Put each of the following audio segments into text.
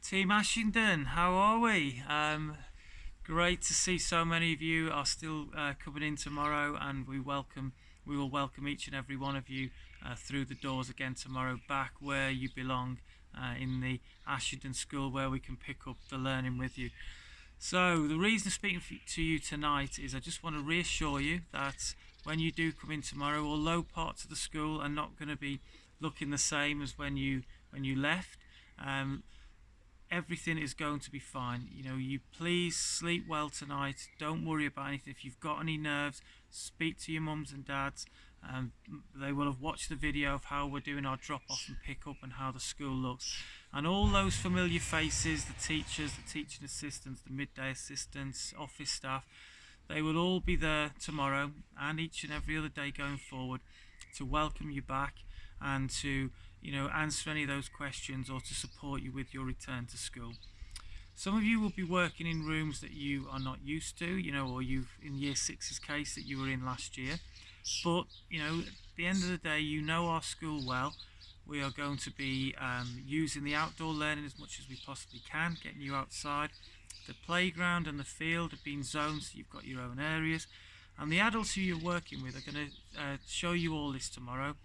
Team Ashingdon, how are we? Great to see so many of you are still coming in tomorrow, and we will welcome each and every one of you through the doors again tomorrow, back where you belong, in the Ashingdon School, where we can pick up the learning with you. So the reason I'm speaking to you tonight is I just want to reassure you that when you do come in tomorrow, although parts of the school are not going to be looking the same as when you left, everything is going to be fine. You please sleep well tonight. Don't worry about anything. If you've got any nerves, speak to your mums and dads. They will have watched the video of how we're doing our drop off and pick up and how the school looks. And all those familiar faces, the teachers, the teaching assistants, the midday assistants, office staff, they will all be there tomorrow and each and every other day going forward to welcome you back and to answer any of those questions or to support you with your return to school. Some of you will be working in rooms that you are not used to, or you've, in Year 6's case, that you were in last year. But, at the end of the day, our school well. We are going to be using the outdoor learning as much as we possibly can, getting you outside. The playground and the field have been zoned, so you've got your own areas. And the adults who you're working with are going to show you all this tomorrow.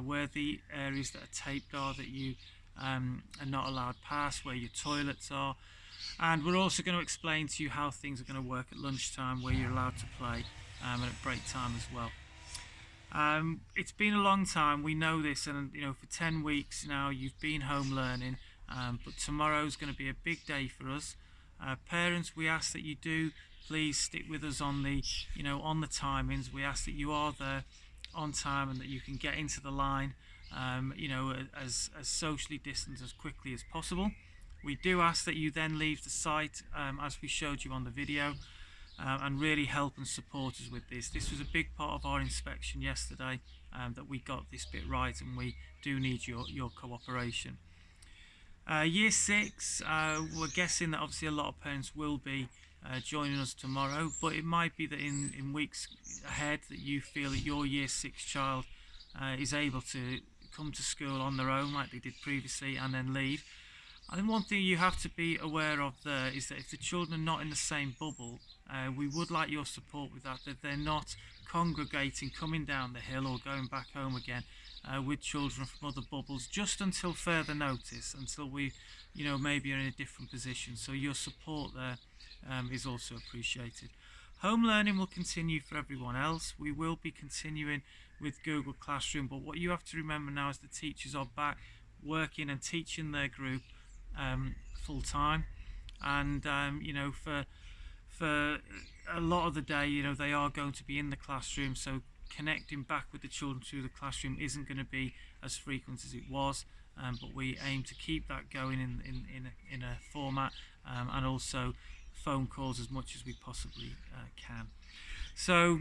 Where the areas that are taped are that you are not allowed past, where your toilets are, and we're also going to explain to you how things are going to work at lunchtime, where you're allowed to play, and at break time as well. It's been a long time, we know this, and for 10 weeks now you've been home learning, but tomorrow's going to be a big day for us. Parents, we ask that you do please stick with us on the on the timings. We ask that you are there on time and that you can get into the line as socially distanced as quickly as possible. We do ask that you then leave the site as we showed you on the video, and really help and support us with this. This was a big part of our inspection yesterday, that we got this bit right, and we do need your cooperation. Year 6, we're guessing that obviously a lot of parents will be joining us tomorrow, but it might be that in weeks ahead that you feel that your Year 6 child is able to come to school on their own like they did previously and then leave. I think one thing you have to be aware of there is that if the children are not in the same bubble, we would like your support with that they're not congregating, coming down the hill or going back home again with children from other bubbles, just until further notice, until we maybe are in a different position. So your support there is also appreciated. Home learning will continue for everyone else. We will be continuing with Google Classroom, but what you have to remember now is the teachers are back working and teaching their group full time, and for a lot of the day they are going to be in the classroom, so connecting back with the children through the classroom isn't going to be as frequent as it was, but we aim to keep that going in a format, and also phone calls as much as we possibly can. So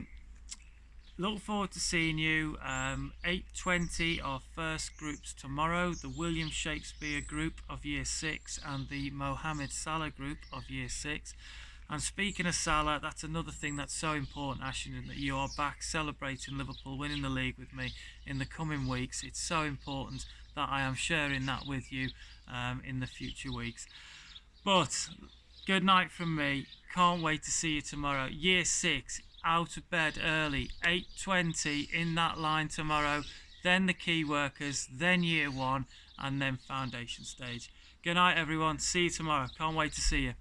look forward to seeing you. 8:20 our first groups tomorrow, the William Shakespeare group of Year 6 and the Mohammed Salah group of Year 6. And speaking of Salah, that's another thing that's so important, Ashingdon, that you are back celebrating Liverpool winning the league with me in the coming weeks. It's so important that I am sharing that with you in the future weeks. But good night from me. Can't wait to see you tomorrow. Year 6, out of bed early, 8:20 in that line tomorrow. Then the key workers, then Year 1, and then foundation stage. Good night, everyone. See you tomorrow. Can't wait to see you.